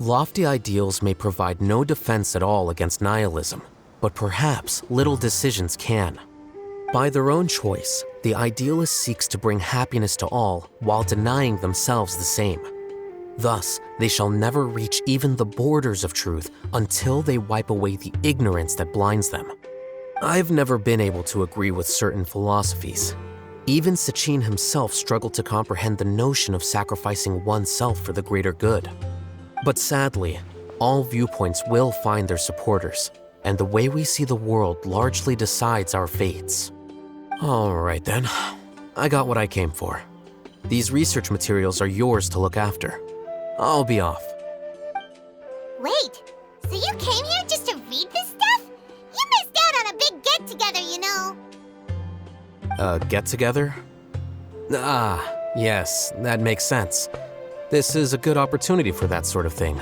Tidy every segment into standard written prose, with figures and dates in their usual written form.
Lofty ideals may provide no defense at all against nihilism, but perhaps little decisions can. By their own choice, the idealist seeks to bring happiness to all while denying themselves the same. Thus, they shall never reach even the borders of truth until they wipe away the ignorance that blinds them. I've never been able to agree with certain philosophies. Even Sachin himself struggled to comprehend the notion of sacrificing oneself for the greater good. But sadly, all viewpoints will find their supporters, and the way we see the world largely decides our fates. All right then, I got what I came for. These research materials are yours to look after. I'll be off. Wait, so you came here just to read this stuff? You missed out on a big get-together, you know. Get-together? Ah, yes, that makes sense. This is a good opportunity for that sort of thing.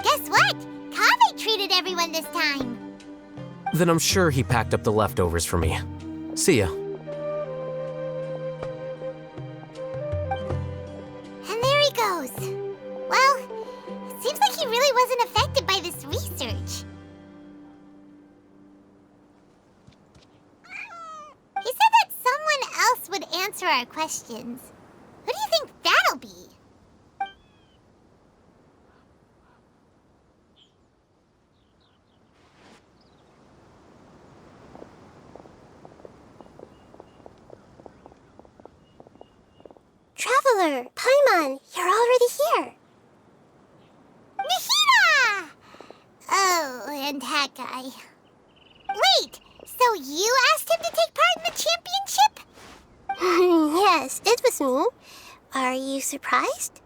Guess what? Kaveh treated everyone this time. Then I'm sure he packed up the leftovers for me. See ya. And there he goes. Well, it seems like he really wasn't affected by this research. He said that someone else would answer our questions. Who do you think that'll be? Traveler, Paimon, you're already here. Nahida! Oh, and that guy. Wait, so you asked him to take part in the championship? Yes, it was me. Are you surprised?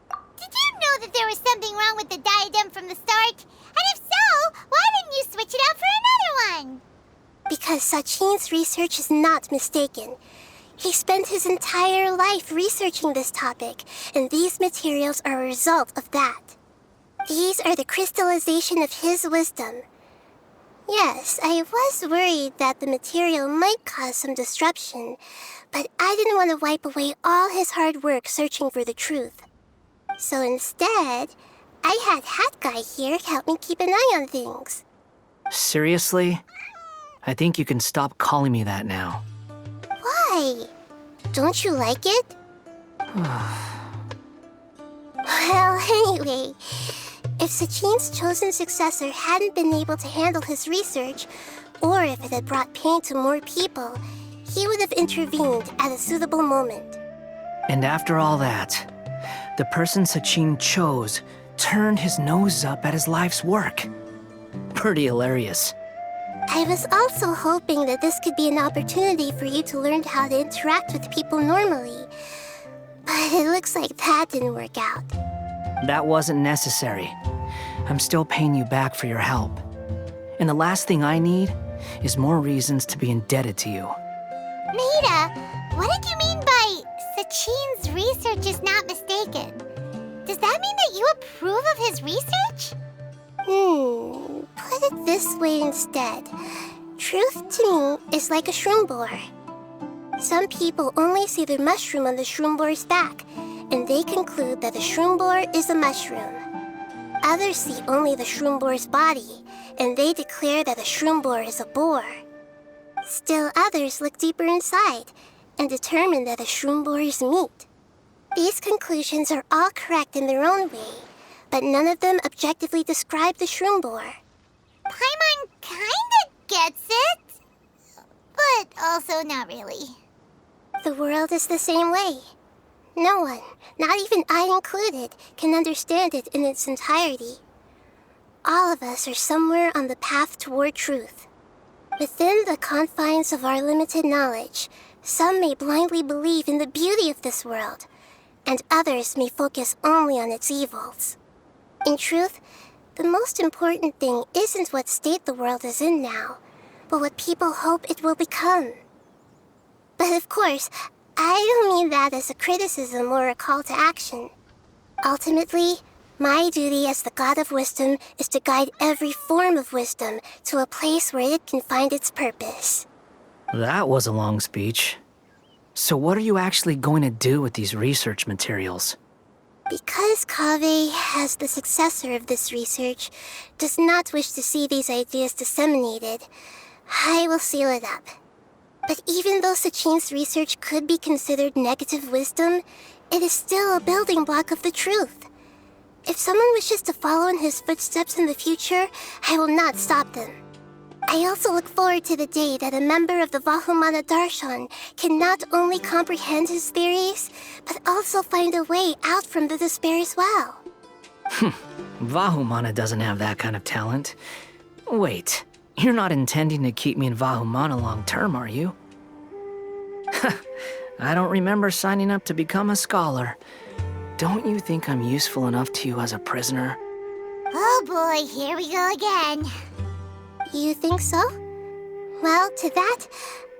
Did you know that there was something wrong with the diadem from the start? And if so, why didn't you switch it out for another one? Because Sachin's research is not mistaken. He spent his entire life researching this topic, and these materials are a result of that. These are the crystallization of his wisdom. Yes, I was worried that the material might cause some disruption, but I didn't want to wipe away all his hard work searching for the truth. So instead, I had Hat Guy here help me keep an eye on things. Seriously? I think you can stop calling me that now. Why? Don't you like it? Well, anyway, if Sachin's chosen successor hadn't been able to handle his research, or if it had brought pain to more people, he would have intervened at a suitable moment. And after all that, the person Sachin chose turned his nose up at his life's work. Pretty hilarious. I was also hoping that this could be an opportunity for you to learn how to interact with people normally. But it looks like that didn't work out. That wasn't necessary. I'm still paying you back for your help. And the last thing I need is more reasons to be indebted to you. Nahida, what did you mean by Sachin's research is not mistaken? Does that mean that you approve of his research? Put it this way instead. Truth to me is like a shroom borer. Some people only see the mushroom on the shroom borer's back, and they conclude that the shroom borer is a mushroom. Others see only the shroom borer's body, and they declare that the shroom borer is a boar. Still others look deeper inside, and determine that the shroom borer is meat. These conclusions are all correct in their own way, but none of them objectively describe the shroom borer. Paimon kinda gets it, but also not really. The world is the same way. No one, not even I included, can understand it in its entirety. All of us are somewhere on the path toward truth. Within the confines of our limited knowledge, some may blindly believe in the beauty of this world, and others may focus only on its evils. In truth, the most important thing isn't what state the world is in now, but what people hope it will become. But of course, I don't mean that as a criticism or a call to action. Ultimately, my duty as the God of Wisdom is to guide every form of wisdom to a place where it can find its purpose. That was a long speech. So what are you actually going to do with these research materials? Because Kaveh, as the successor of this research, does not wish to see these ideas disseminated, I will seal it up. But even though Sachin's research could be considered negative wisdom, it is still a building block of the truth. If someone wishes to follow in his footsteps in the future, I will not stop them. I also look forward to the day that a member of the Vahumana Darshan can not only comprehend his theories, but also find a way out from the despair as well. Vahumana doesn't have that kind of talent. Wait, you're not intending to keep me in Vahumana long term, are you? I don't remember signing up to become a scholar. Don't you think I'm useful enough to you as a prisoner? Oh boy, here we go again. You think so? Well, to that,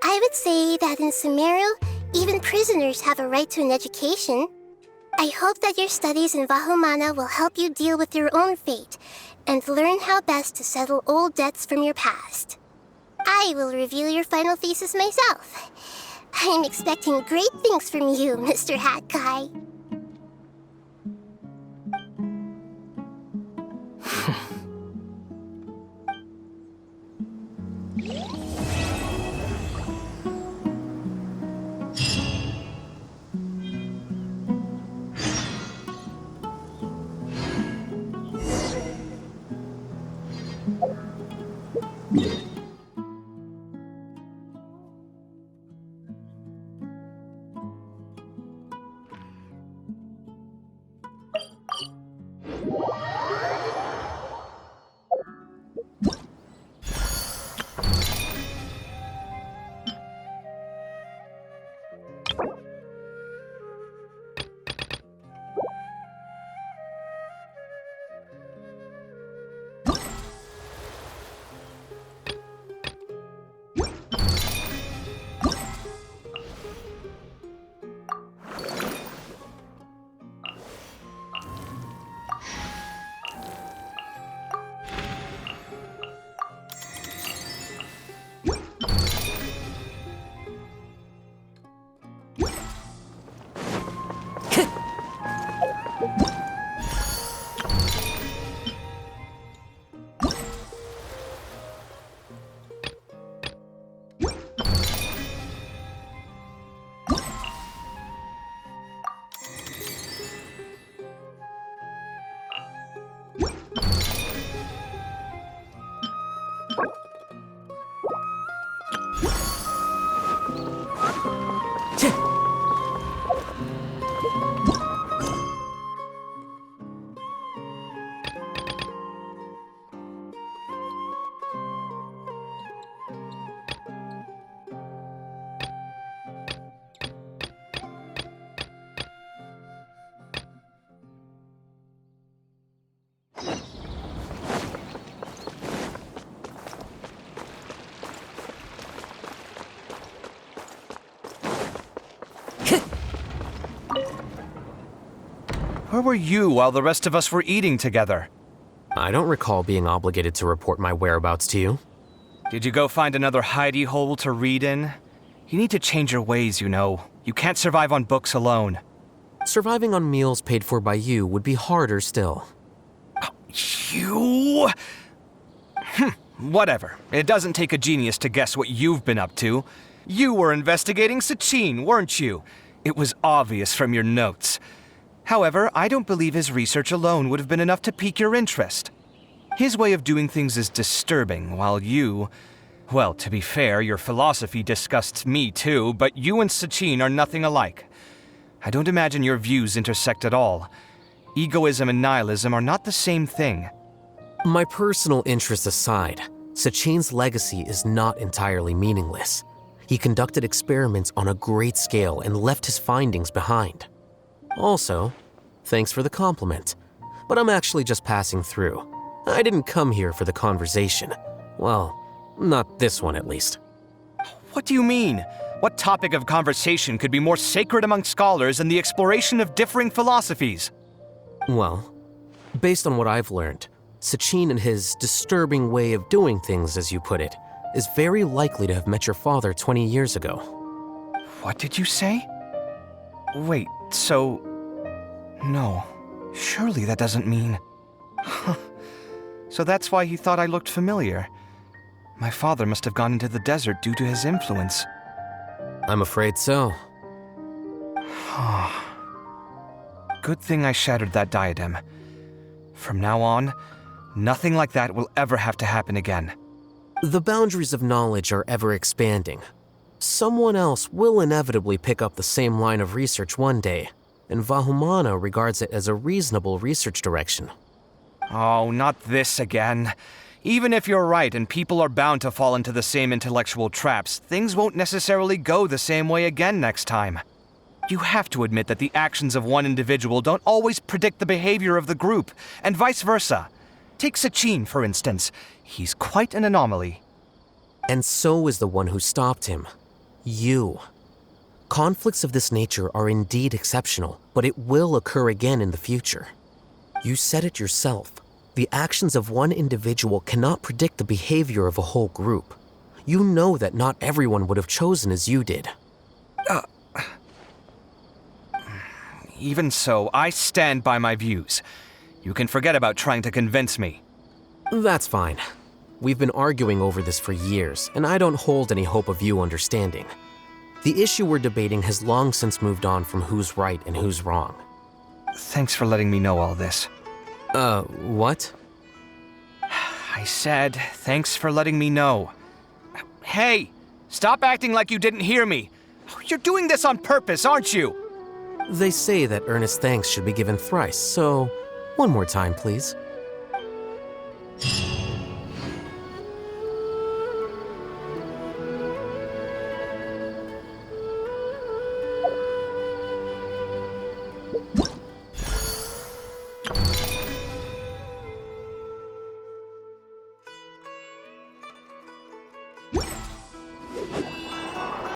I would say that in Sumeru, even prisoners have a right to an education. I hope that your studies in Vahumana will help you deal with your own fate and learn how best to settle old debts from your past. I will review your final thesis myself. I'm expecting great things from you, Mr. Hat Guy. Where were you while the rest of us were eating together? I don't recall being obligated to report my whereabouts to you. Did you go find another hidey hole to read in? You need to change your ways, you know. You can't survive on books alone. Surviving on meals paid for by you would be harder still. You? Whatever. It doesn't take a genius to guess what you've been up to. You were investigating Sachin, weren't you? It was obvious from your notes. However, I don't believe his research alone would have been enough to pique your interest. His way of doing things is disturbing, while you... Well, to be fair, your philosophy disgusts me too, but you and Sachin are nothing alike. I don't imagine your views intersect at all. Egoism and nihilism are not the same thing. My personal interests aside, Sachin's legacy is not entirely meaningless. He conducted experiments on a great scale and left his findings behind. Also, thanks for the compliment, but I'm actually just passing through. I didn't come here for the conversation. Well, not this one at least. What do you mean? What topic of conversation could be more sacred among scholars than the exploration of differing philosophies? Well, based on what I've learned, Sachin and his disturbing way of doing things, as you put it, is very likely to have met your father 20 years ago. What did you say? Wait, so... No. Surely that doesn't mean... So that's why he thought I looked familiar. My father must have gone into the desert due to his influence. I'm afraid so. Good thing I shattered that diadem. From now on, nothing like that will ever have to happen again. The boundaries of knowledge are ever expanding. Someone else will inevitably pick up the same line of research one day, and Vahumana regards it as a reasonable research direction. Oh, not this again. Even if you're right and people are bound to fall into the same intellectual traps, things won't necessarily go the same way again next time. You have to admit that the actions of one individual don't always predict the behavior of the group, and vice versa. Take Sachin, for instance. He's quite an anomaly. And so is the one who stopped him. You. Conflicts of this nature are indeed exceptional, but it will occur again in the future. You said it yourself. The actions of one individual cannot predict the behavior of a whole group. You know that not everyone would have chosen as you did. Even so, I stand by my views. You can forget about trying to convince me. That's fine. We've been arguing over this for years, and I don't hold any hope of you understanding. The issue we're debating has long since moved on from who's right and who's wrong. Thanks for letting me know all this. What? I said, thanks for letting me know. Hey, stop acting like you didn't hear me. You're doing this on purpose, aren't you? They say that earnest thanks should be given thrice, so one more time, please.